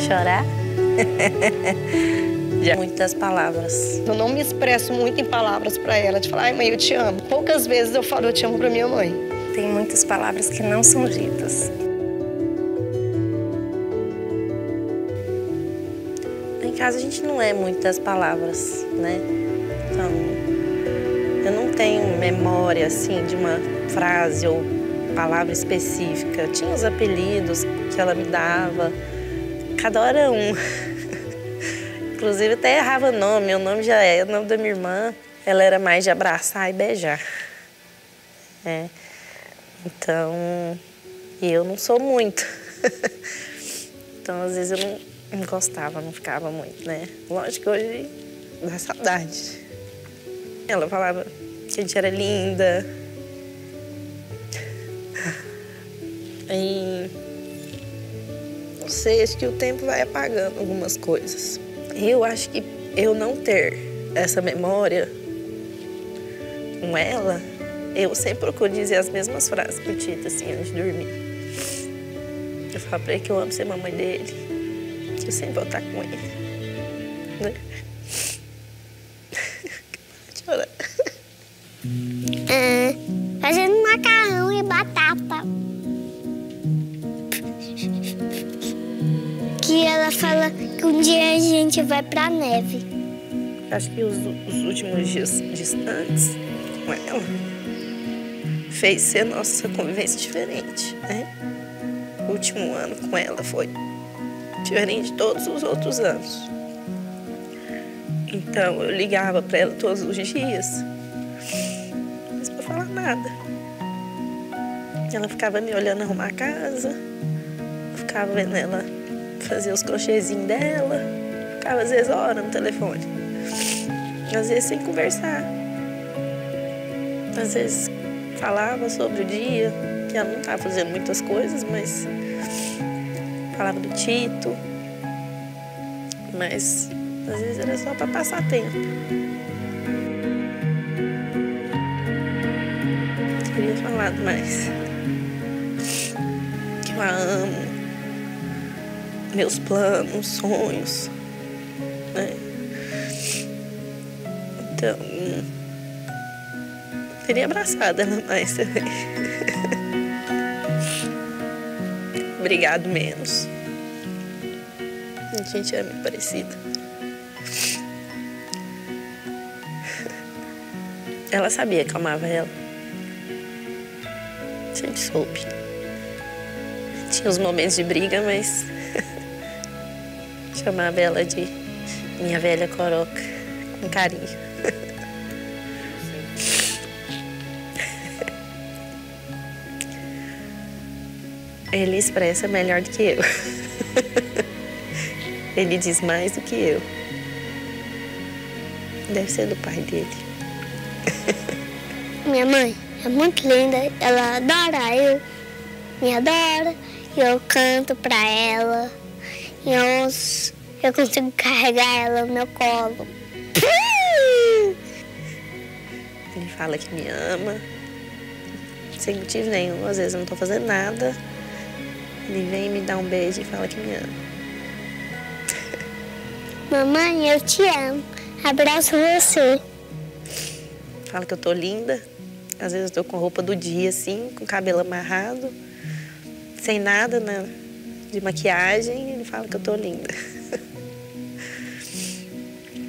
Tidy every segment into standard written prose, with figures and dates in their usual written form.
Chorar? Já. Muitas palavras. Eu não me expresso muito em palavras para ela, de falar, ai mãe, eu te amo. Poucas vezes eu falo eu te amo para minha mãe. Tem muitas palavras que não são ditas. Em casa a gente não é muitas palavras, né? Então, eu não tenho memória, assim, de uma frase ou palavra específica. Tinha os apelidos que ela me dava, cada hora um. Inclusive até errava nome, meu nome já é o nome da minha irmã. Ela era mais de abraçar e beijar. É. Então, eu não sou muito. Então, às vezes eu não gostava, não ficava muito, né? Lógico que hoje dá saudade. Ela falava que a gente era linda. E não sei, acho que o tempo vai apagando algumas coisas. Eu acho que eu não ter essa memória com ela, eu sempre procuro dizer as mesmas frases pro Tito, assim, antes de dormir. Eu falo pra ele que eu amo ser mamãe dele, que eu sempre vou estar com ele. Né? Chorar. Fazendo macarrão e batata. Que ela fala que um dia a gente vai pra neve. Acho que os últimos dias distantes com ela fez ser nossa convivência diferente, né? O último ano com ela foi diferente de todos os outros anos. Então eu ligava pra ela todos os dias, mas pra falar nada. Ela ficava me olhando arrumar a casa, eu ficava vendo ela fazer os crochêzinhos dela, ficava às vezes horas no telefone, às vezes sem conversar. Às vezes falava sobre o dia, que ela não estava fazendo muitas coisas, mas falava do Tito, mas às vezes era só para passar tempo. Queria falar mais. Que eu a amo, meus planos, sonhos, né? Então, teria abraçado ela mais também. Obrigado menos. A gente é muito parecida. Ela sabia que eu amava ela. Sempre soube. Tinha os momentos de briga, mas chamava ela de minha velha coroca, com carinho. Ele expressa melhor do que eu. Ele diz mais do que eu. Deve ser do pai dele. Minha mãe é muito linda, ela adora eu, me adora, e eu canto pra ela, e eu consigo carregar ela no meu colo. Ele fala que me ama, sem motivo nenhum, às vezes eu não tô fazendo nada. Ele vem me dar um beijo e fala que me ama. Mamãe, eu te amo, abraço você. Fala que eu tô linda. Às vezes eu tô com roupa do dia, assim, com o cabelo amarrado, sem nada, né, de maquiagem. Ele fala que eu tô linda.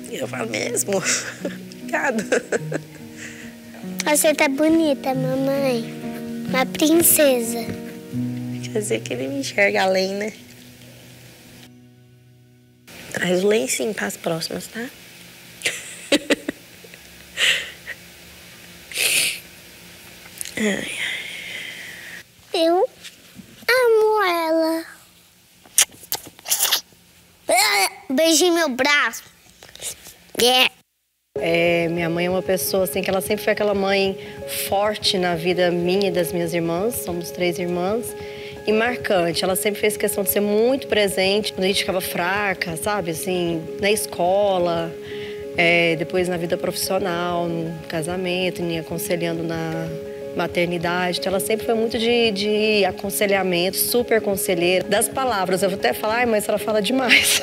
E eu falo mesmo. Obrigada. Você tá bonita, mamãe. Uma princesa. Quer dizer que ele me enxerga além, né? Traz o lencinho para as próximas, tá? Ai. Eu amo ela. Beijinho meu braço. Minha mãe é uma pessoa assim que ela sempre foi aquela mãe forte na vida minha e das minhas irmãs. Somos 3 irmãs. E marcante. Ela sempre fez questão de ser muito presente quando a gente ficava fraca, sabe? Assim, na escola, depois na vida profissional, no casamento, me aconselhando maternidade. Então ela sempre foi muito de aconselhamento, super conselheira. Das palavras, eu vou até falar, mas ela fala demais.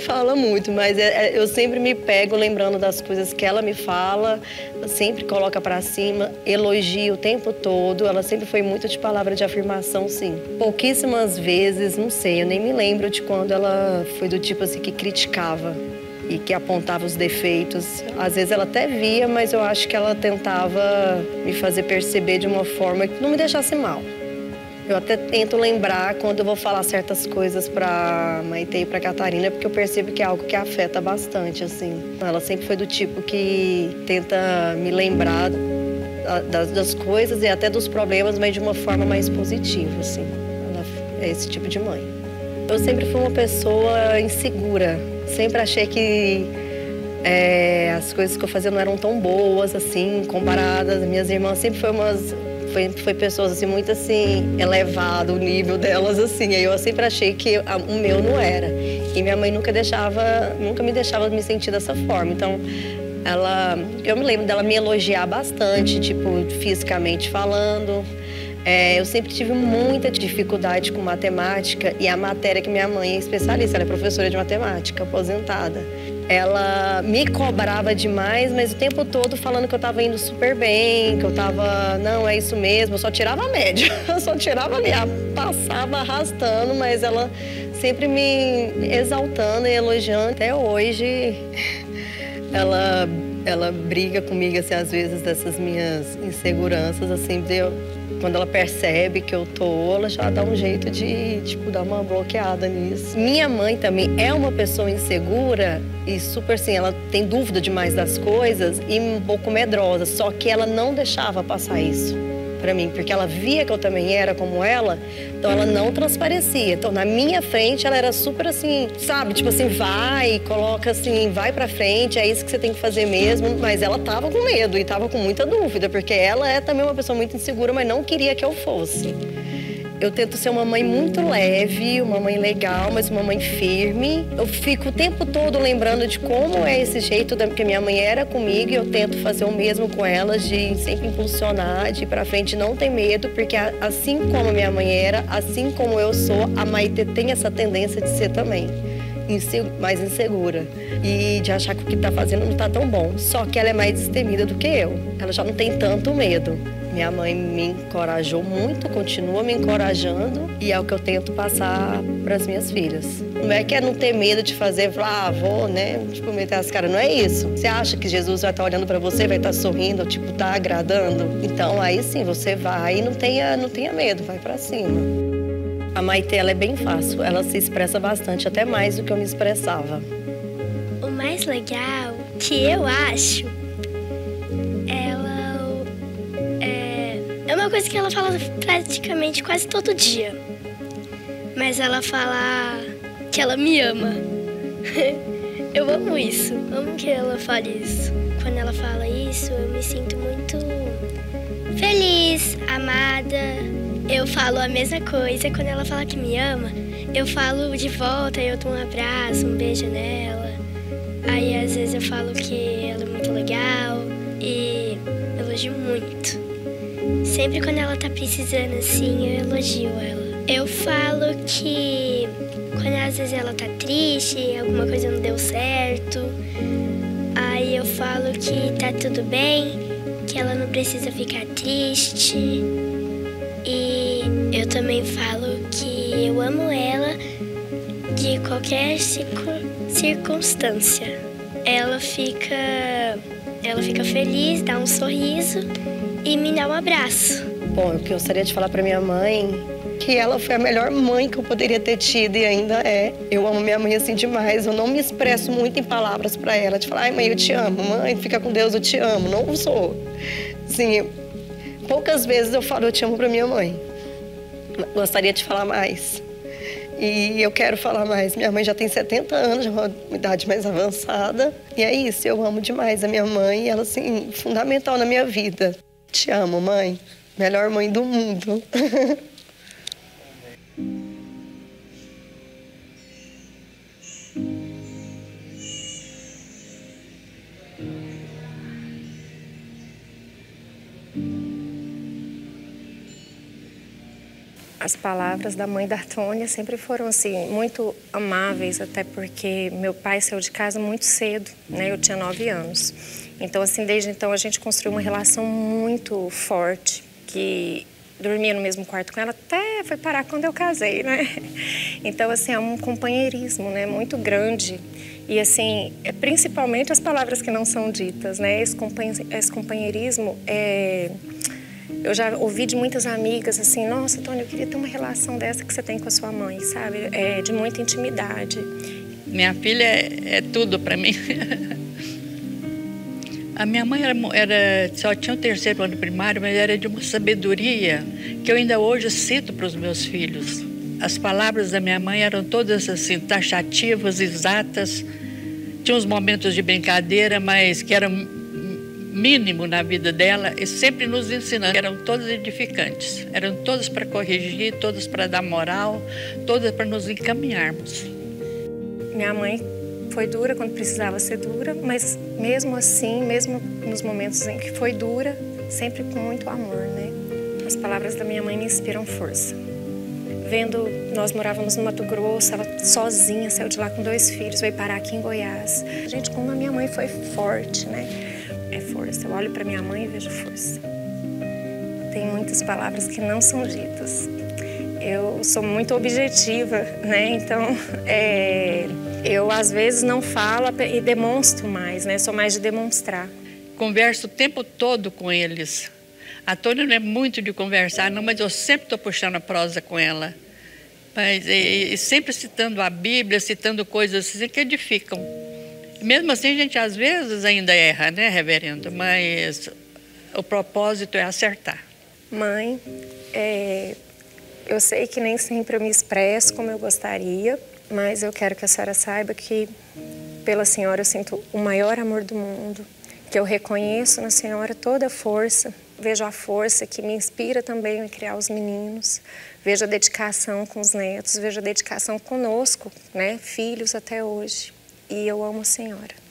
Fala muito, mas eu sempre me pego lembrando das coisas que ela me fala, sempre coloca pra cima, elogia o tempo todo. Ela sempre foi muito de palavra de afirmação, sim. Pouquíssimas vezes, não sei, eu nem me lembro de quando ela foi do tipo assim que criticava e que apontava os defeitos. Às vezes ela até via, mas eu acho que ela tentava me fazer perceber de uma forma que não me deixasse mal. Eu até tento lembrar quando eu vou falar certas coisas pra Maitê e pra Catarina, porque eu percebo que é algo que afeta bastante, assim. Ela sempre foi do tipo que tenta me lembrar das coisas e até dos problemas, mas de uma forma mais positiva, assim. Ela é esse tipo de mãe. Eu sempre fui uma pessoa insegura. Sempre achei que as coisas que eu fazia não eram tão boas, assim, comparadas. Minhas irmãs sempre foi pessoas assim, muito assim, elevado o nível delas, assim. Aí eu sempre achei que o meu não era. E minha mãe nunca me deixava me sentir dessa forma. Então, eu me lembro dela me elogiar bastante, tipo, fisicamente falando. Eu sempre tive muita dificuldade com matemática e a matéria que minha mãe é especialista, ela é professora de matemática, aposentada. Ela me cobrava demais, mas o tempo todo falando que eu tava indo super bem, que eu tava, não, é isso mesmo, eu só tirava a média, eu só tirava ali, passava arrastando, mas ela sempre me exaltando e elogiando. Até hoje, ela briga comigo, assim, às vezes, dessas minhas inseguranças, assim, quando ela percebe que eu tô, ela já dá um jeito de, tipo, dar uma bloqueada nisso. Minha mãe também é uma pessoa insegura e super, assim, ela tem dúvida demais das coisas e um pouco medrosa, só que ela não deixava passar isso pra mim, porque ela via que eu também era como ela, então ela não transparecia. Então, na minha frente, ela era super assim, sabe? Tipo assim, coloca assim, vai pra frente, é isso que você tem que fazer mesmo. Mas ela tava com medo e tava com muita dúvida, porque ela é também uma pessoa muito insegura, mas não queria que eu fosse. Eu tento ser uma mãe muito leve, uma mãe legal, mas uma mãe firme. Eu fico o tempo todo lembrando de como é esse jeito que minha mãe era comigo e eu tento fazer o mesmo com ela, de sempre impulsionar, de ir pra frente, não ter medo, porque assim como minha mãe era, assim como eu sou, a Maitê tem essa tendência de ser também. Mais insegura e de achar que o que tá fazendo não tá tão bom. Só que ela é mais destemida do que eu. Ela já não tem tanto medo. Minha mãe me encorajou muito, continua me encorajando e é o que eu tento passar para as minhas filhas. Não é que é não ter medo de fazer, vou, né, tipo, meter as caras. Não é isso. Você acha que Jesus vai estar olhando para você, vai estar sorrindo, tipo, tá agradando? Então aí sim, você vai e não tenha medo, vai para cima. A Maitê, ela é bem fácil, ela se expressa bastante, até mais do que eu me expressava. O mais legal que eu acho, é uma coisa que ela fala praticamente quase todo dia. Mas ela fala que ela me ama. Eu amo isso, amo que ela fale isso. Quando ela fala isso, eu me sinto muito feliz, amada. Eu falo a mesma coisa. Quando ela fala que me ama, eu falo de volta, eu dou um abraço, um beijo nela. Aí às vezes eu falo que ela é muito legal e elogio muito. Sempre quando ela tá precisando assim, eu elogio ela. Eu falo que quando às vezes ela tá triste, alguma coisa não deu certo, aí eu falo que tá tudo bem, que ela não precisa ficar triste. E eu também falo que eu amo ela de qualquer circunstância. Ela fica feliz, dá um sorriso e me dá um abraço. Bom, o que eu gostaria de falar para minha mãe, que ela foi a melhor mãe que eu poderia ter tido e ainda é. Eu amo minha mãe assim demais, eu não me expresso muito em palavras para ela, de falar, ai mãe, eu te amo, mãe, fica com Deus, eu te amo, não sou. Assim, poucas vezes eu falo eu te amo para minha mãe. Gostaria de falar mais. E eu quero falar mais. Minha mãe já tem 70 anos, já é uma idade mais avançada. E é isso, eu amo demais a minha mãe, ela assim, fundamental na minha vida. Te amo, mãe. Melhor mãe do mundo. As palavras da mãe da Tônia sempre foram assim, muito amáveis, até porque meu pai saiu de casa muito cedo, né? Eu tinha 9 anos. Então, assim, desde então a gente construiu uma relação muito forte, que dormia no mesmo quarto com ela até foi parar quando eu casei, né? Então, assim, é um companheirismo, né, muito grande. E, assim, principalmente as palavras que não são ditas, né? Esse companheirismo eu já ouvi de muitas amigas assim, nossa, Tônia, eu queria ter uma relação dessa que você tem com a sua mãe, sabe? De muita intimidade. Minha filha é tudo para mim. A minha mãe só tinha o 3º ano primário, mas era de uma sabedoria que eu ainda hoje cito para os meus filhos. As palavras da minha mãe eram todas assim, taxativas, exatas. Tinha uns momentos de brincadeira, mas que eram mínimo na vida dela, e sempre nos ensinando. Eram todas edificantes, eram todas para corrigir, todas para dar moral, todas para nos encaminharmos. Minha mãe foi dura quando precisava ser dura, mas mesmo assim, mesmo nos momentos em que foi dura, sempre com muito amor, né? As palavras da minha mãe me inspiram força. Nós morávamos no Mato Grosso, ela sozinha saiu de lá com 2 filhos, veio parar aqui em Goiás. Gente, como a minha mãe foi forte, né? É força. Eu olho para minha mãe e vejo força. Tem muitas palavras que não são ditas. Eu sou muito objetiva, né? Então, eu às vezes não falo e demonstro mais, né? Sou mais de demonstrar. Converso o tempo todo com eles. A Tônia não é muito de conversar, não, mas eu sempre estou puxando a prosa com ela. Mas sempre citando a Bíblia, citando coisas assim que edificam. Mesmo assim, a gente às vezes ainda erra, né, reverendo? Mas o propósito é acertar. Mãe, eu sei que nem sempre eu me expresso como eu gostaria, mas eu quero que a senhora saiba que pela senhora eu sinto o maior amor do mundo, que eu reconheço na senhora toda a força, vejo a força que me inspira também a criar os meninos, vejo a dedicação com os netos, vejo a dedicação conosco, né, filhos até hoje. E eu amo a senhora.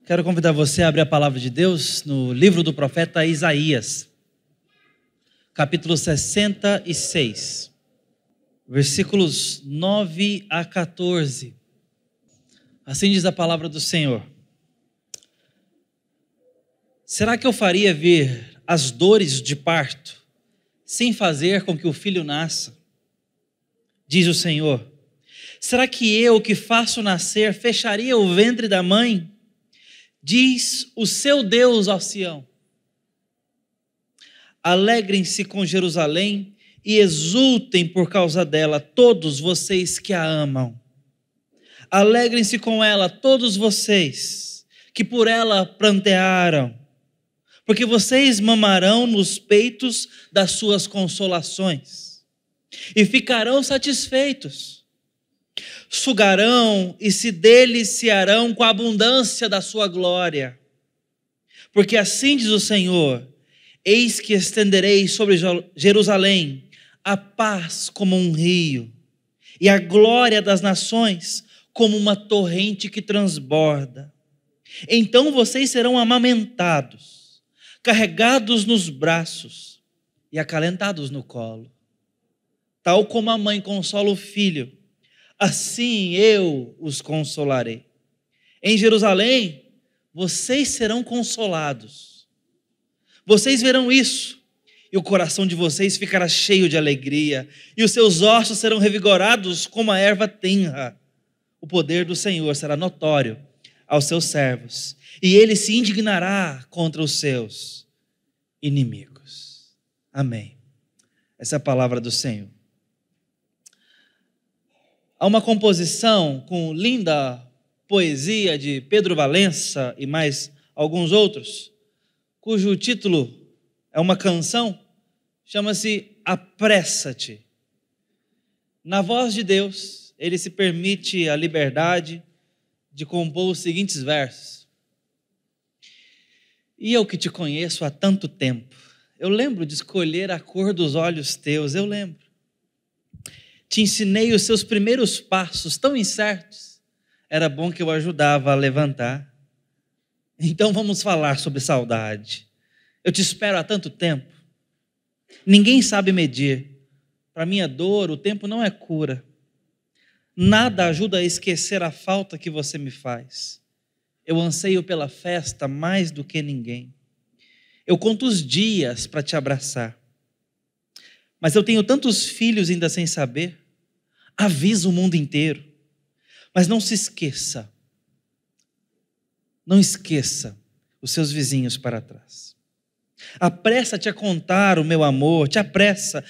Quero convidar você a abrir a palavra de Deus no livro do profeta Isaías, capítulo 66, versículos 9 a 14. Assim diz a palavra do Senhor. Será que eu faria vir as dores de parto, sem fazer com que o filho nasça? Diz o Senhor. Será que eu, que faço nascer, fecharia o ventre da mãe? Diz o seu Deus ao Sião. Alegrem-se com Jerusalém e exultem por causa dela, todos vocês que a amam. Alegrem-se com ela, todos vocês que por ela prantearam, porque vocês mamarão nos peitos das suas consolações e ficarão satisfeitos. Sugarão e se deliciarão com a abundância da sua glória. Porque assim diz o Senhor, eis que estenderei sobre Jerusalém a paz como um rio, e a glória das nações como uma torrente que transborda. Então vocês serão amamentados, carregados nos braços e acalentados no colo. Tal como a mãe consola o filho, assim eu os consolarei. Em Jerusalém, vocês serão consolados. Vocês verão isso, e o coração de vocês ficará cheio de alegria, e os seus ossos serão revigorados como a erva tenra. O poder do Senhor será notório aos seus servos, e ele se indignará contra os seus inimigos. Amém. Essa é a palavra do Senhor. Há uma composição com linda poesia de Pedro Valença e mais alguns outros, cujo título É uma canção, chama-se Apressa-te. Na voz de Deus, ele se permite a liberdade de compor os seguintes versos. E eu que te conheço há tanto tempo, eu lembro de escolher a cor dos olhos teus, eu lembro. Te ensinei os seus primeiros passos tão incertos, era bom que eu ajudava a levantar. Então vamos falar sobre saudade. Eu te espero há tanto tempo. Ninguém sabe medir. Para minha dor, o tempo não é cura. Nada ajuda a esquecer a falta que você me faz. Eu anseio pela festa mais do que ninguém. Eu conto os dias para te abraçar. Mas eu tenho tantos filhos ainda sem saber. Avisa o mundo inteiro. Mas não se esqueça. Não esqueça os seus vizinhos para trás. Apressa-te a contar o meu amor, te apressa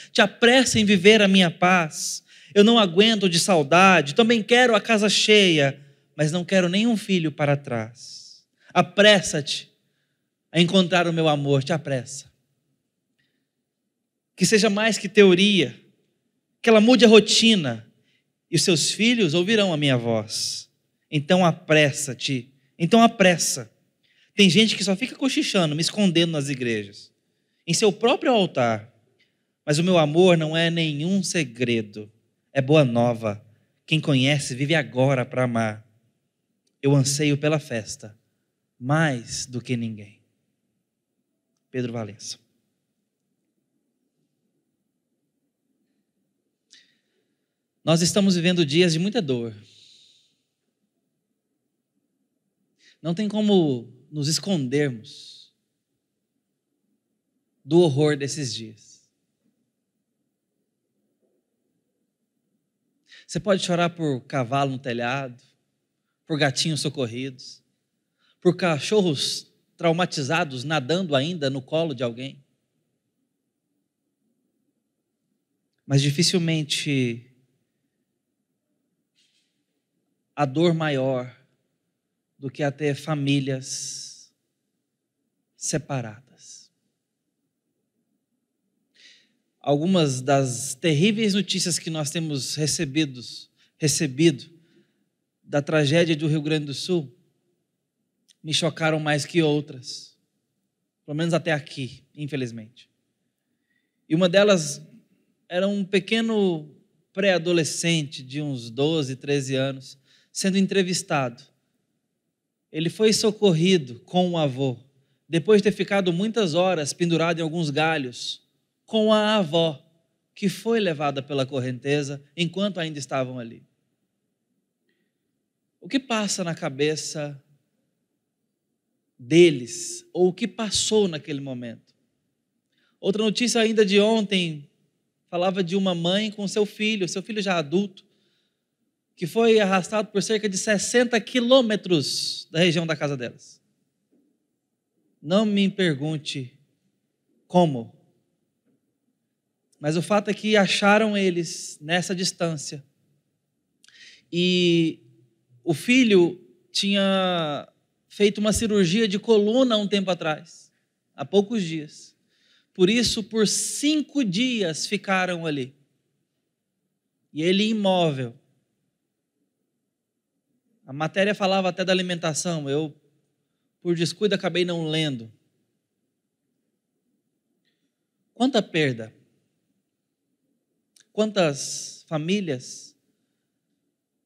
em viver a minha paz. Eu não aguento de saudade, também quero a casa cheia, mas não quero nenhum filho para trás. Apressa-te a encontrar o meu amor, te apressa. Que seja mais que teoria, que ela mude a rotina, e os seus filhos ouvirão a minha voz. Então apressa-te, então apressa. Tem gente que só fica cochichando, me escondendo nas igrejas, em seu próprio altar. Mas o meu amor não é nenhum segredo, é boa nova. Quem conhece vive agora para amar. Eu anseio pela festa, mais do que ninguém. Pedro Valença. Nós estamos vivendo dias de muita dor. Não tem como nos escondermos do horror desses dias. Você pode chorar por cavalo no telhado, por gatinhos socorridos, por cachorros traumatizados nadando ainda no colo de alguém. Mas dificilmente a dor maior do que até famílias separadas. Algumas das terríveis notícias que nós temos recebido da tragédia do Rio Grande do Sul me chocaram mais que outras, pelo menos até aqui, infelizmente. E uma delas era um pequeno pré-adolescente de uns 12, 13 anos, sendo entrevistado. Ele foi socorrido com o avô, depois de ter ficado muitas horas pendurado em alguns galhos, com a avó, que foi levada pela correnteza enquanto ainda estavam ali. O que passa na cabeça deles, ou o que passou naquele momento? Outra notícia ainda de ontem falava de uma mãe com seu filho já adulto, que foi arrastado por cerca de 60 quilômetros da região da casa delas. Não me pergunte como, mas o fato é que acharam eles nessa distância. E o filho tinha feito uma cirurgia de coluna há um tempo atrás, há poucos dias. Por isso, por 5 dias ficaram ali. E ele imóvel. A matéria falava até da alimentação, eu, por descuido, acabei não lendo. Quanta perda, quantas famílias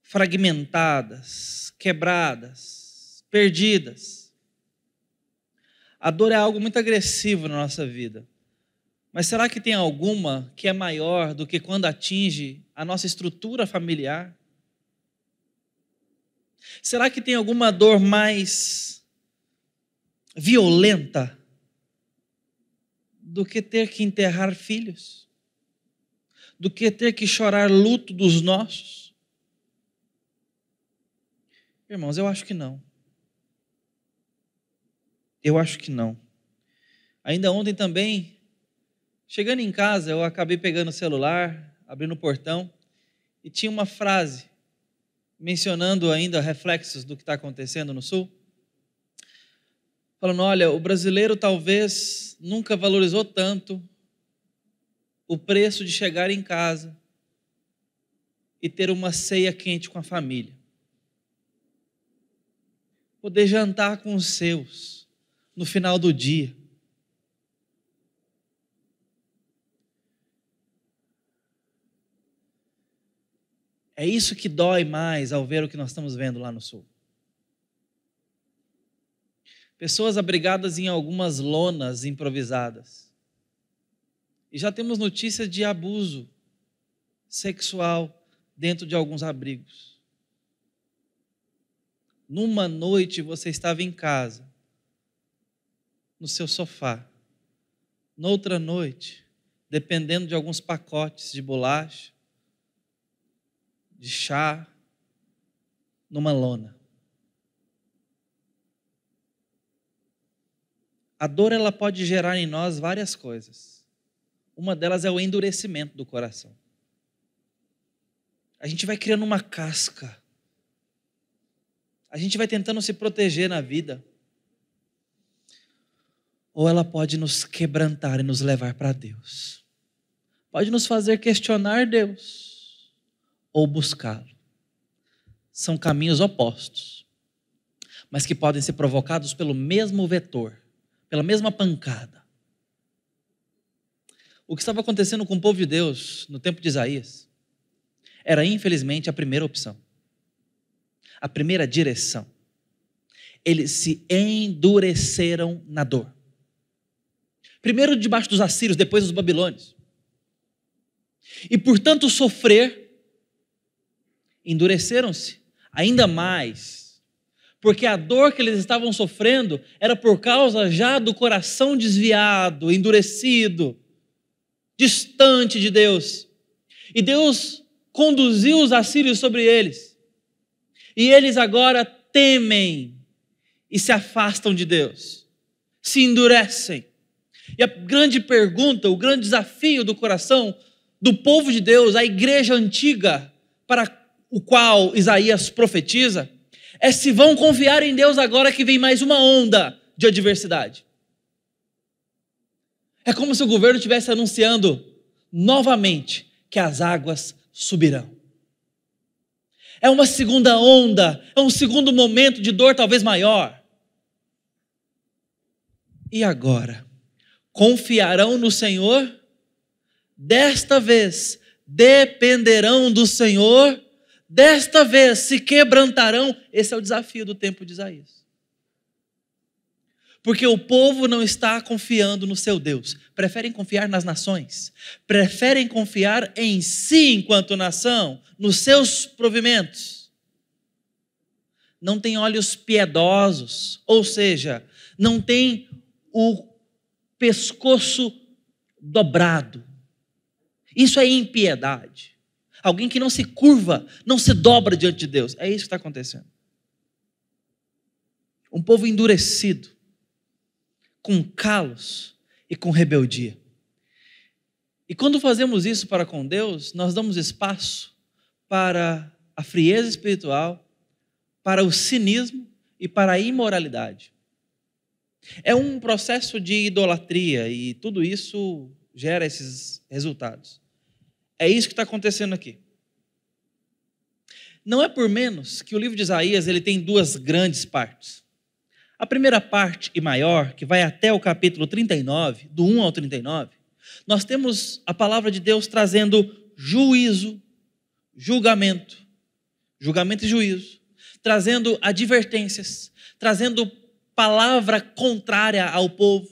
fragmentadas, quebradas, perdidas. A dor é algo muito agressivo na nossa vida. Mas será que tem alguma que é maior do que quando atinge a nossa estrutura familiar? Será que tem alguma dor mais violenta do que ter que enterrar filhos? Do que ter que chorar luto dos nossos? Irmãos, eu acho que não. Eu acho que não. Ainda ontem também, chegando em casa, eu acabei pegando o celular, abrindo o portão, e tinha uma frase mencionando ainda reflexos do que está acontecendo no Sul. falando, olha, o brasileiro talvez nunca valorizou tanto o preço de chegar em casa e ter uma ceia quente com a família. Poder jantar com os seus no final do dia. É isso que dói mais ao ver o que nós estamos vendo lá no sul. Pessoas abrigadas em algumas lonas improvisadas. E já temos notícias de abuso sexual dentro de alguns abrigos. Numa noite você estava em casa, no seu sofá. Noutra noite, dependendo de alguns pacotes de bolacha, de chá, numa lona. A dor, ela pode gerar em nós várias coisas. Uma delas é o endurecimento do coração. A gente vai criando uma casca. A gente vai tentando se proteger na vida. Ou ela pode nos quebrantar e nos levar para Deus. Pode nos fazer questionar Deus ou buscá-lo. São caminhos opostos, mas que podem ser provocados pelo mesmo vetor, pela mesma pancada. O que estava acontecendo com o povo de Deus no tempo de Isaías era, infelizmente, a primeira opção, a primeira direção. Eles se endureceram na dor. Primeiro debaixo dos assírios, depois dos babilônios. E por tanto sofrer, endureceram-se ainda mais, porque a dor que eles estavam sofrendo era por causa já do coração desviado, endurecido, distante de Deus. E Deus conduziu os assírios sobre eles. E eles agora temem e se afastam de Deus, se endurecem. E a grande pergunta, o grande desafio do coração do povo de Deus, a igreja antiga para o qual Isaías profetiza, é se vão confiar em Deus agora que vem mais uma onda de adversidade. É como se o governo estivesse anunciando novamente que as águas subirão. É uma segunda onda, é um segundo momento de dor talvez maior. E agora? Confiarão no Senhor? Desta vez dependerão do Senhor? Desta vez se quebrantarão? Esse é o desafio do tempo de Isaías. Porque o povo não está confiando no seu Deus. Preferem confiar nas nações. Preferem confiar em si enquanto nação, nos seus provimentos. Não tem olhos piedosos, ou seja, não tem o pescoço dobrado. Isso é impiedade. Alguém que não se curva, não se dobra diante de Deus. É isso que está acontecendo. Um povo endurecido, com calos e com rebeldia. E quando fazemos isso para com Deus, nós damos espaço para a frieza espiritual, para o cinismo e para a imoralidade. É um processo de idolatria e tudo isso gera esses resultados. É isso que está acontecendo aqui. Não é por menos que o livro de Isaías ele tem duas grandes partes. A primeira parte e maior, que vai até o capítulo 39, do 1 ao 39, nós temos a palavra de Deus trazendo juízo, julgamento e juízo, trazendo advertências, trazendo palavra contrária ao povo,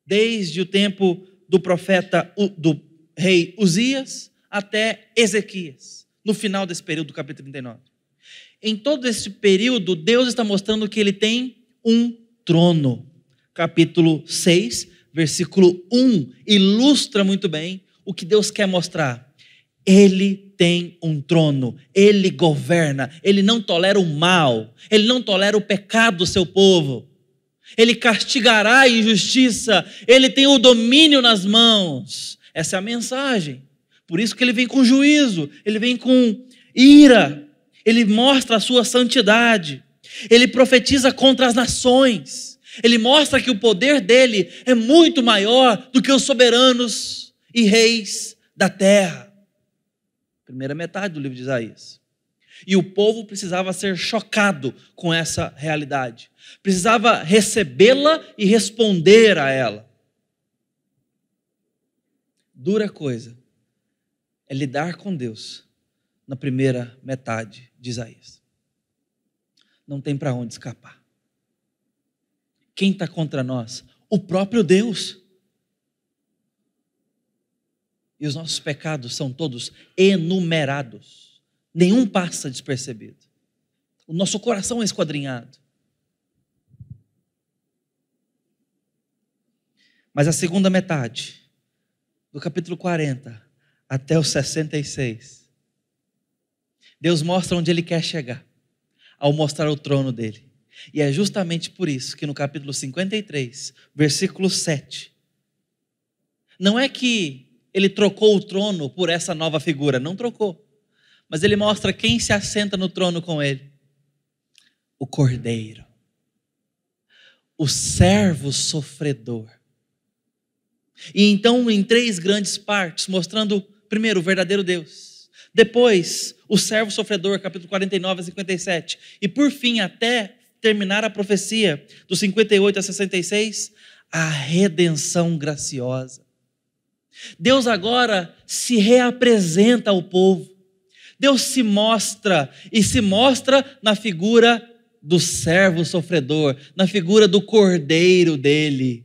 desde o tempo do profeta, do rei Uzias até Ezequias, no final desse período do capítulo 39. Em todo esse período, Deus está mostrando que ele tem um trono. Capítulo 6, versículo 1, ilustra muito bem o que Deus quer mostrar. Ele tem um trono, ele governa, ele não tolera o mal, ele não tolera o pecado do seu povo. Ele castigará a injustiça, ele tem o domínio nas mãos. Essa é a mensagem. Por isso que ele vem com juízo, ele vem com ira, ele mostra a sua santidade. Ele profetiza contra as nações, Ele mostra que o poder dele é muito maior do que os soberanos e reis da terra. Primeira metade do livro de Isaías. E o povo precisava ser chocado com essa realidade. Precisava recebê-la e responder a ela. Dura coisa é lidar com Deus na primeira metade de Isaías. Não tem para onde escapar. Quem está contra nós? O próprio Deus. E os nossos pecados são todos enumerados. Nenhum passa despercebido. O nosso coração é esquadrinhado. Mas a segunda metade, do capítulo 40 até o 66, Deus mostra onde Ele quer chegar, ao mostrar o trono dEle. E é justamente por isso que no capítulo 53, versículo 7, não é que Ele trocou o trono por essa nova figura, não trocou. Mas Ele mostra quem se assenta no trono com Ele. O Cordeiro. O servo sofredor. E então em 3 grandes partes, mostrando primeiro o verdadeiro Deus. Depois o servo sofredor, capítulo 49 a 57. E por fim, até terminar a profecia, do 58 a 66, a redenção graciosa. Deus agora se reapresenta ao povo. Deus se mostra, e se mostra na figura do servo sofredor, na figura do cordeiro dele.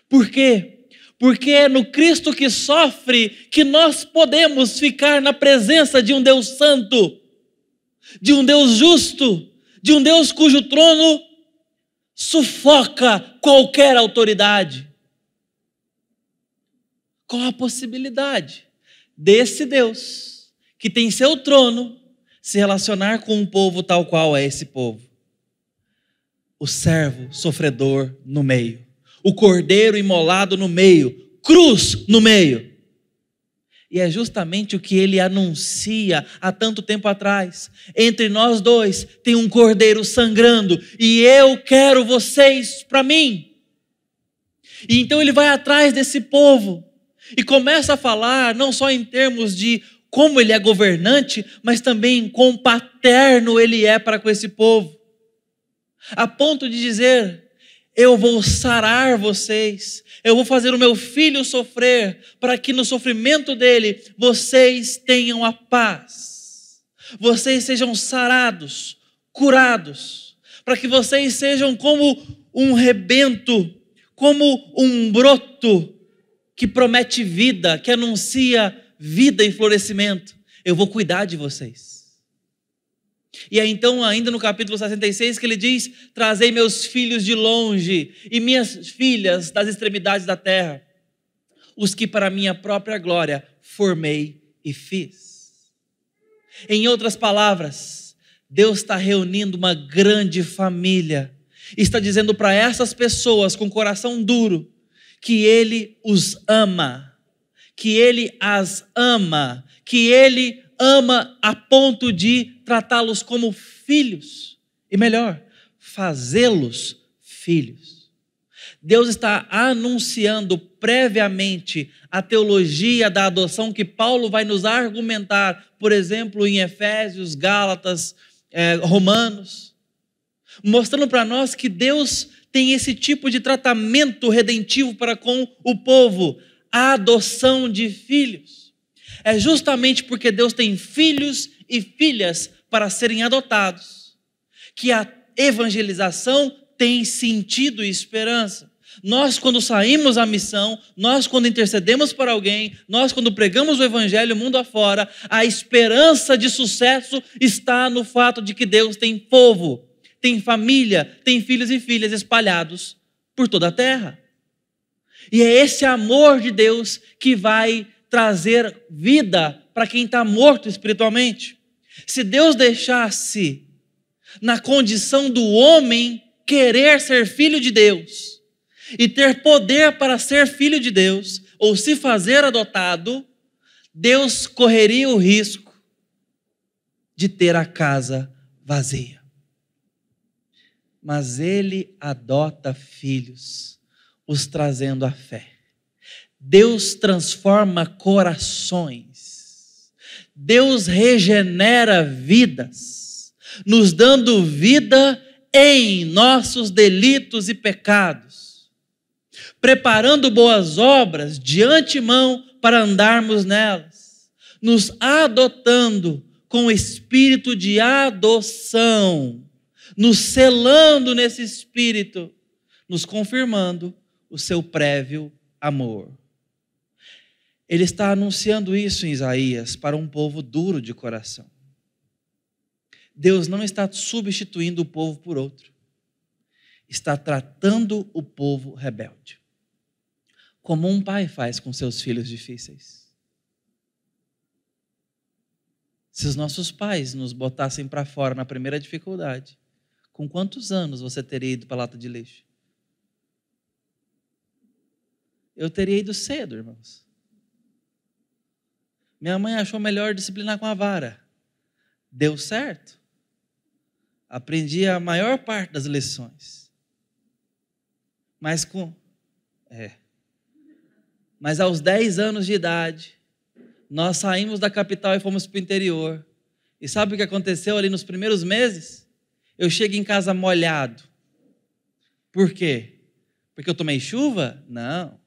Por quê? Porque é no Cristo que sofre que nós podemos ficar na presença de um Deus santo, de um Deus justo, de um Deus cujo trono sufoca qualquer autoridade. Qual a possibilidade desse Deus, que tem seu trono, se relacionar com um povo tal qual é esse povo? O servo sofredor no meio, o cordeiro imolado no meio, cruz no meio. E é justamente o que ele anuncia há tanto tempo atrás. Entre nós dois tem um cordeiro sangrando, e eu quero vocês para mim. E então ele vai atrás desse povo e começa a falar não só em termos de como ele é governante, mas também quão paterno ele é para com esse povo. A ponto de dizer: eu vou sarar vocês, eu vou fazer o meu filho sofrer, para que no sofrimento dele vocês tenham a paz. Vocês sejam sarados, curados, para que vocês sejam como um rebento, como um broto que promete vida, que anuncia vida e florescimento. Eu vou cuidar de vocês. E aí então, ainda no capítulo 66, que ele diz: trazei meus filhos de longe e minhas filhas das extremidades da terra, os que para minha própria glória formei e fiz. Em outras palavras, Deus está reunindo uma grande família, e está dizendo para essas pessoas com coração duro, que Ele os ama, que Ele as ama, que Ele ama a ponto de tratá-los como filhos, e melhor, fazê-los filhos. Deus está anunciando previamente a teologia da adoção que Paulo vai nos argumentar, por exemplo, em Efésios, Gálatas, Romanos, mostrando para nós que Deus tem esse tipo de tratamento redentivo para com o povo, a adoção de filhos. É justamente porque Deus tem filhos e filhas para serem adotados que a evangelização tem sentido e esperança. Nós, quando saímos à missão, nós, quando intercedemos por alguém, nós, quando pregamos o evangelho mundo afora, a esperança de sucesso está no fato de que Deus tem povo, tem família, tem filhos e filhas espalhados por toda a terra. E é esse amor de Deus que vai trazer vida para quem está morto espiritualmente. Se Deus deixasse na condição do homem querer ser filho de Deus e ter poder para ser filho de Deus, ou se fazer adotado, Deus correria o risco de ter a casa vazia. mas Ele adota filhos, os trazendo à fé. Deus transforma corações. Deus regenera vidas, nos dando vida em nossos delitos e pecados, preparando boas obras de antemão para andarmos nelas, nos adotando com espírito de adoção, nos selando nesse espírito, nos confirmando o seu prévio amor. Ele está anunciando isso em Isaías para um povo duro de coração. Deus não está substituindo o povo por outro. Está tratando o povo rebelde, como um pai faz com seus filhos difíceis. Se os nossos pais nos botassem para fora na primeira dificuldade, com quantos anos você teria ido para a lata de lixo? Eu teria ido cedo, irmãos. Minha mãe achou melhor disciplinar com a vara. Deu certo. Aprendi a maior parte das lições. Mas aos 10 anos de idade, nós saímos da capital e fomos para o interior. E sabe o que aconteceu ali nos primeiros meses? Eu chego em casa molhado. Por quê? Porque eu tomei chuva? Não.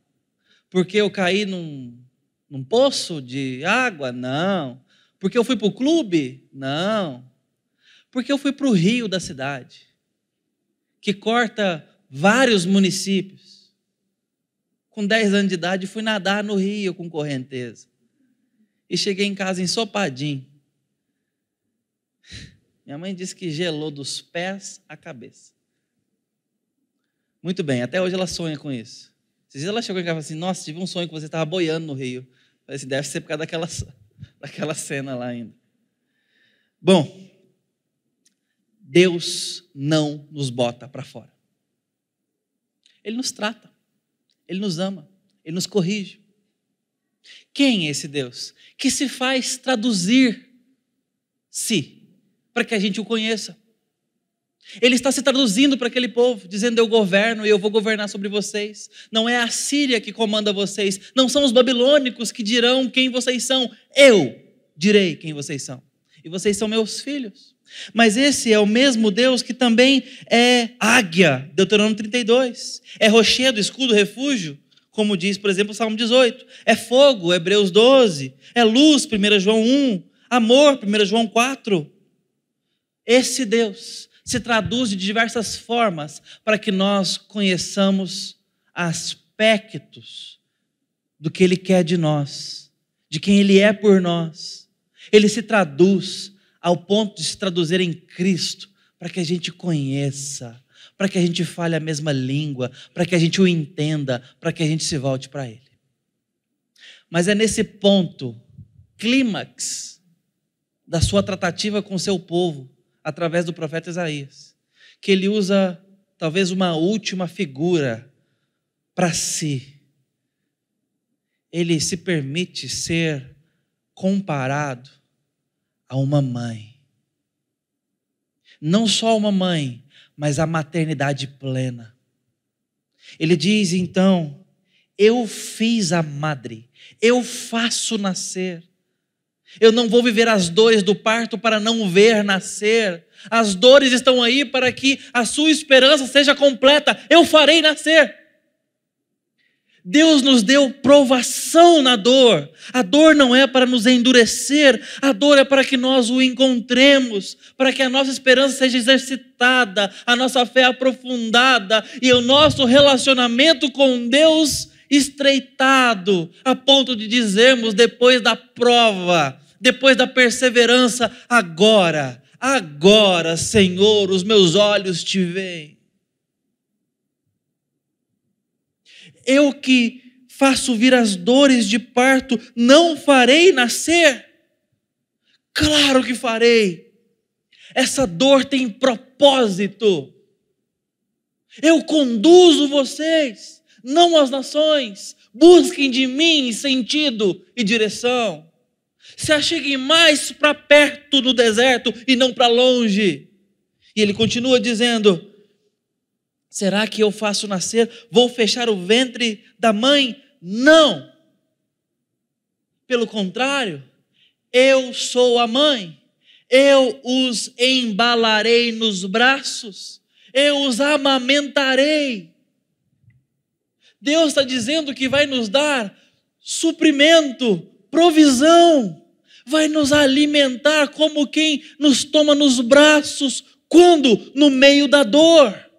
Porque eu caí num poço de água? Não. Porque eu fui para o clube? Não. Porque eu fui para o rio da cidade, que corta vários municípios. Com 10 anos de idade, fui nadar no rio com correnteza. E cheguei em casa ensopadinho. Minha mãe disse que gelou dos pés à cabeça. Muito bem, até hoje ela sonha com isso. Esses dias ela chegou em casa e falou assim: nossa, tive um sonho que você estava boiando no rio. Eu falei assim: deve ser por causa daquela cena lá ainda. Bom, Deus não nos bota para fora. Ele nos trata, Ele nos ama, Ele nos corrige. Quem é esse Deus? Que se faz traduzir-se para que a gente o conheça. Ele está se traduzindo para aquele povo, dizendo: eu governo e eu vou governar sobre vocês. Não é a Síria que comanda vocês, não são os babilônicos que dirão quem vocês são. Eu direi quem vocês são. E vocês são meus filhos. Mas esse é o mesmo Deus que também é águia, Deuteronômio 32. É rochedo, escudo, refúgio, como diz, por exemplo, o Salmo 18. É fogo, Hebreus 12. É luz, 1 João 1. Amor, 1 João 4. Esse Deus se traduz de diversas formas para que nós conheçamos aspectos do que Ele quer de nós, de quem Ele é por nós. Ele se traduz ao ponto de se traduzir em Cristo, para que a gente conheça, para que a gente fale a mesma língua, para que a gente o entenda, para que a gente se volte para Ele. Mas é nesse ponto, clímax da sua tratativa com o seu povo, através do profeta Isaías, que ele usa talvez uma última figura para si. Ele se permite ser comparado a uma mãe. Não só uma mãe, mas a maternidade plena. Ele diz então: eu fiz a madre, eu faço nascer. Eu não vou viver as dores do parto para não ver nascer. As dores estão aí para que a sua esperança seja completa. Eu farei nascer. Deus nos deu provação na dor. A dor não é para nos endurecer, a dor é para que nós o encontremos, para que a nossa esperança seja exercitada, a nossa fé aprofundada e o nosso relacionamento com Deus estreitado, a ponto de dizermos depois da prova, depois da perseverança: agora, Senhor, os meus olhos te veem. Eu que faço vir as dores de parto, não farei nascer? Claro que farei. Essa dor tem propósito. Eu conduzo vocês, não as nações. Busquem de mim sentido e direção. Se acheguem mais para perto no deserto e não para longe. E ele continua dizendo: Será que eu faço nascer? Vou fechar o ventre da mãe? Não! Pelo contrário, eu sou a mãe. Eu os embalarei nos braços. Eu os amamentarei. Deus está dizendo que vai nos dar suprimento, provisão. Vai nos alimentar como quem nos toma nos braços. Quando? No meio da dor.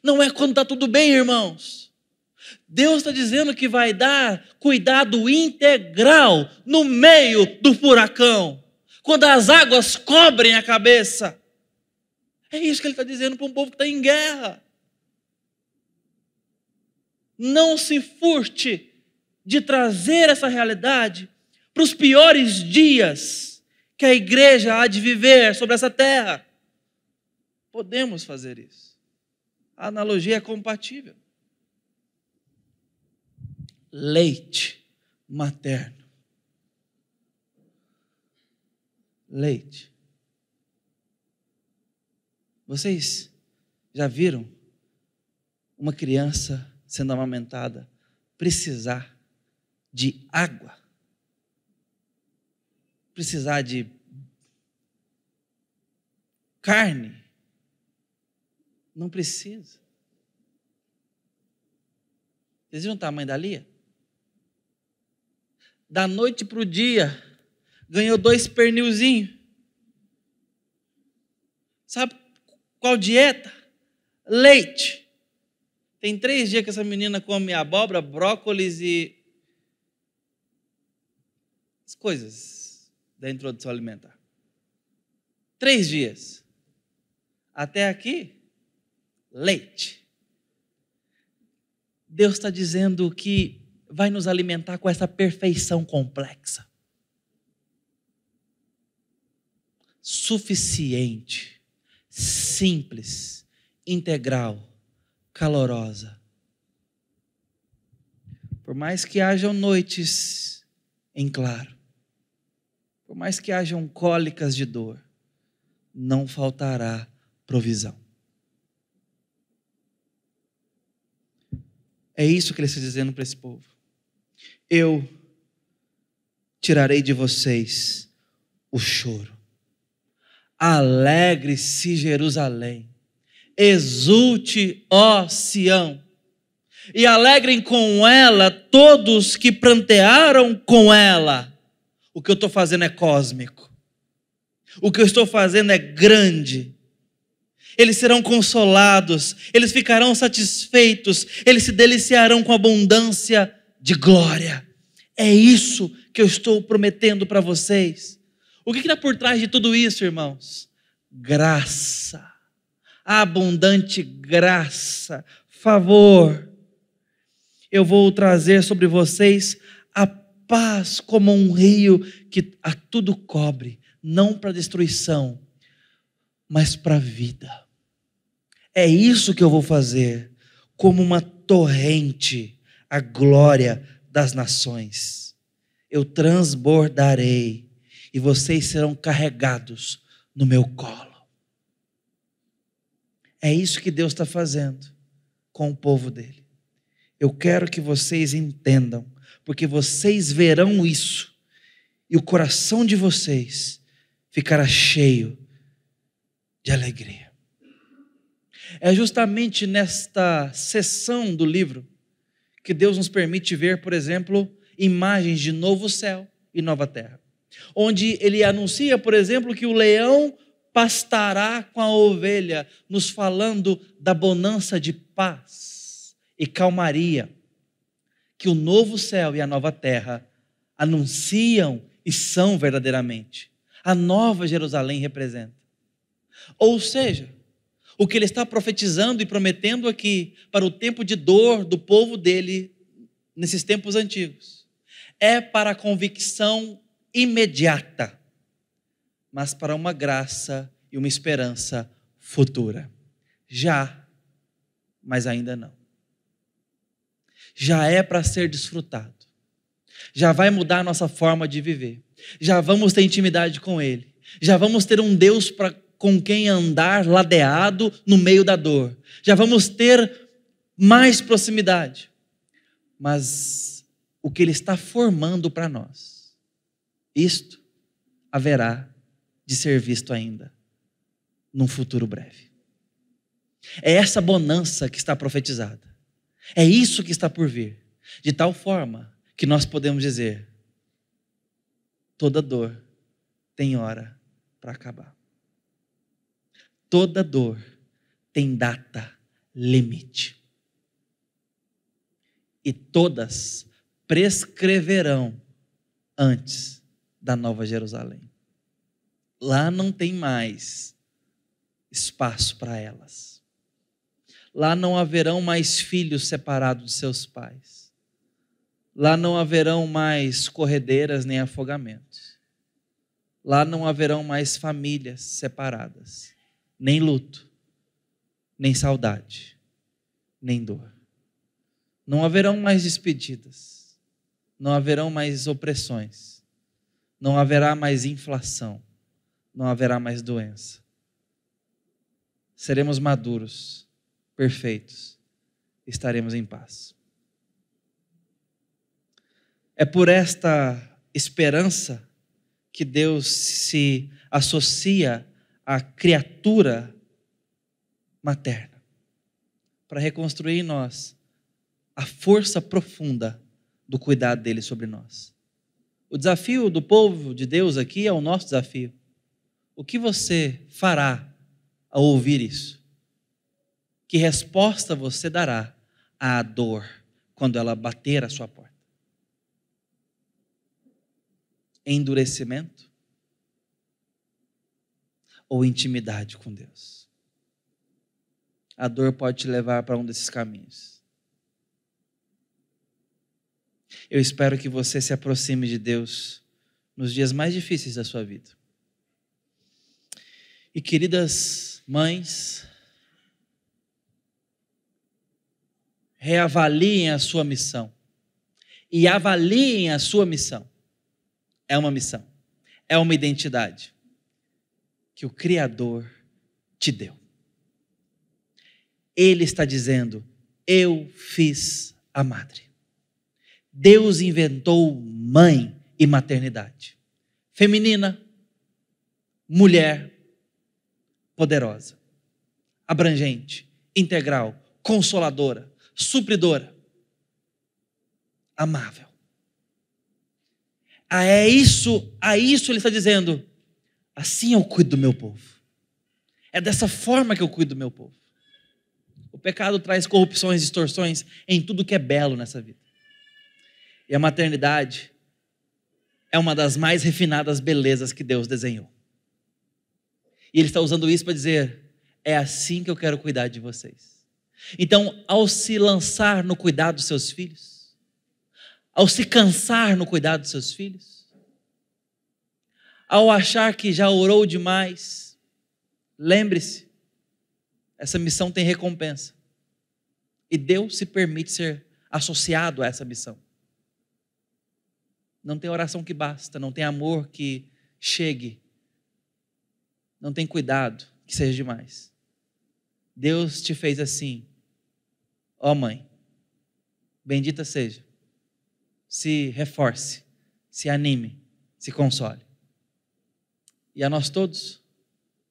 Não é quando está tudo bem, irmãos. Deus está dizendo que vai dar cuidado integral no meio do furacão. Quando as águas cobrem a cabeça. É isso que ele está dizendo para um povo que está em guerra. Não se furte de trazer essa realidade para os piores dias que a igreja há de viver sobre essa terra. Podemos fazer isso. A analogia é compatível. Leite materno. Leite. Vocês já viram uma criança sendo amamentada precisar de água? Precisar de carne? Não precisa. Vocês viram o tamanho da Lia? Da noite para o dia, ganhou 2 pernilzinhos. Sabe qual dieta? Leite. Tem 3 dias que essa menina come abóbora, brócolis e as coisas da introdução alimentar. 3 dias. Até aqui, leite. Deus está dizendo que vai nos alimentar com essa perfeição complexa. Suficiente, simples, integral, calorosa. Por mais que hajam noites em claro, por mais que hajam cólicas de dor, não faltará provisão. É isso que ele está dizendo para esse povo. Eu tirarei de vocês o choro. Alegre-se Jerusalém. Exulte, ó Sião. E alegrem com ela todos que prantearam com ela. O que eu estou fazendo é cósmico. O que eu estou fazendo é grande. Eles serão consolados, eles ficarão satisfeitos, eles se deliciarão com abundância de glória. É isso que eu estou prometendo para vocês. O que está por trás de tudo isso, irmãos? Graça, abundante graça, favor. Eu vou trazer sobre vocês a paz como um rio que a tudo cobre, não para destruição, mas para a vida. É isso que eu vou fazer, como uma torrente, a glória das nações. Eu transbordarei e vocês serão carregados no meu colo. É isso que Deus está fazendo com o povo dele. Eu quero que vocês entendam, porque vocês verão isso e o coração de vocês ficará cheio de alegria. É justamente nesta seção do livro que Deus nos permite ver, por exemplo, imagens de novo céu e nova terra. Onde ele anuncia, por exemplo, que o leão pastará com a ovelha, nos falando da bonança de paz e calmaria que o novo céu e a nova terra anunciam e são verdadeiramente. A nova Jerusalém representa. Ou seja, o que ele está profetizando e prometendo aqui para o tempo de dor do povo dele nesses tempos antigos é para a convicção imediata, mas para uma graça e uma esperança futura. Já, mas ainda não. Já é para ser desfrutado. Já vai mudar a nossa forma de viver. Já vamos ter intimidade com Ele. Já vamos ter um Deus com quem andar ladeado no meio da dor. Já vamos ter mais proximidade. Mas o que Ele está formando para nós, isto haverá de ser visto ainda num futuro breve. É essa bonança que está profetizada. É isso que está por vir. De tal forma que nós podemos dizer: toda dor tem hora para acabar. Toda dor tem data limite. E todas prescreverão antes da Nova Jerusalém. Lá não tem mais espaço para elas. Lá não haverão mais filhos separados de seus pais. Lá não haverão mais corredeiras nem afogamentos. Lá não haverão mais famílias separadas, nem luto, nem saudade, nem dor. Não haverão mais despedidas, não haverão mais opressões, não haverá mais inflação, não haverá mais doença. Seremos maduros, perfeitos, estaremos em paz. É por esta esperança que Deus se associa à criatura materna, para reconstruir em nós a força profunda do cuidado dele sobre nós. O desafio do povo de Deus aqui é o nosso desafio. O que você fará ao ouvir isso? Que resposta você dará à dor quando ela bater à sua porta? Endurecimento ou intimidade com Deus? A dor pode te levar para um desses caminhos. Eu espero que você se aproxime de Deus nos dias mais difíceis da sua vida. E queridas mães, reavaliem a sua missão e avaliem a sua missão. É uma missão, é uma identidade que o Criador te deu. Ele está dizendo: eu fiz a madre. Deus inventou mãe e maternidade. Feminina, mulher, poderosa, abrangente, integral, consoladora, supridora, amável. A isso ele está dizendo: assim eu cuido do meu povo. É dessa forma que eu cuido do meu povo. O pecado traz corrupções, distorções em tudo que é belo nessa vida. E a maternidade é uma das mais refinadas belezas que Deus desenhou. E Ele está usando isso para dizer: é assim que eu quero cuidar de vocês. Então, ao se lançar no cuidado dos seus filhos, ao se cansar no cuidado dos seus filhos, ao achar que já orou demais, lembre-se, essa missão tem recompensa. E Deus se permite ser associado a essa missão. Não tem oração que basta, não tem amor que chegue, não tem cuidado que seja demais. Deus te fez assim. Ó mãe, bendita seja. Se reforce, se anime, se console. E a nós todos,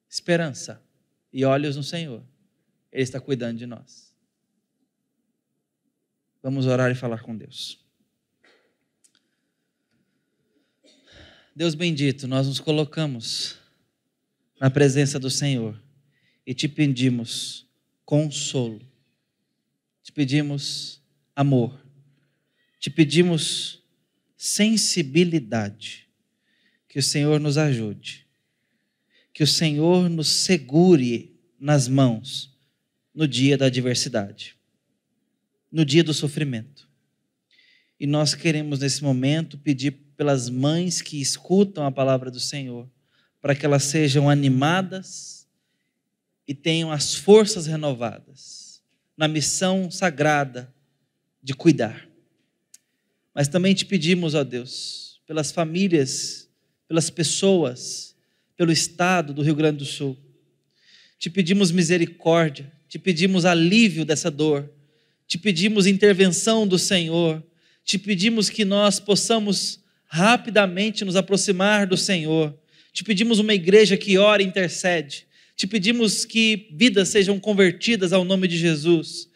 esperança e olhos no Senhor. Ele está cuidando de nós. Vamos orar e falar com Deus. Deus bendito, nós nos colocamos na presença do Senhor e te pedimos consolo, te pedimos amor, te pedimos sensibilidade, que o Senhor nos ajude, que o Senhor nos segure nas mãos no dia da adversidade, no dia do sofrimento. E nós queremos nesse momento pedir pelas mães que escutam a palavra do Senhor, para que elas sejam animadas e tenham as forças renovadas na missão sagrada de cuidar. Mas também te pedimos, ó Deus, pelas famílias, pelas pessoas, pelo estado do Rio Grande do Sul, Te pedimos misericórdia, te pedimos alívio dessa dor, te pedimos intervenção do Senhor, te pedimos que nós possamos rapidamente nos aproximar do Senhor, te pedimos uma igreja que ora e intercede, te pedimos que vidas sejam convertidas ao nome de Jesus,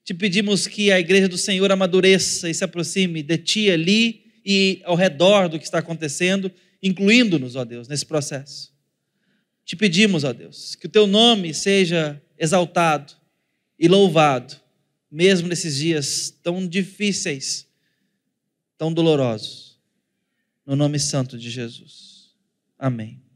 te pedimos que a igreja do Senhor amadureça e se aproxime de ti ali e ao redor do que está acontecendo, incluindo-nos, ó Deus, nesse processo. Te pedimos, ó Deus, que o teu nome seja exaltado e louvado, mesmo nesses dias tão difíceis, tão dolorosos, no nome santo de Jesus. Amém.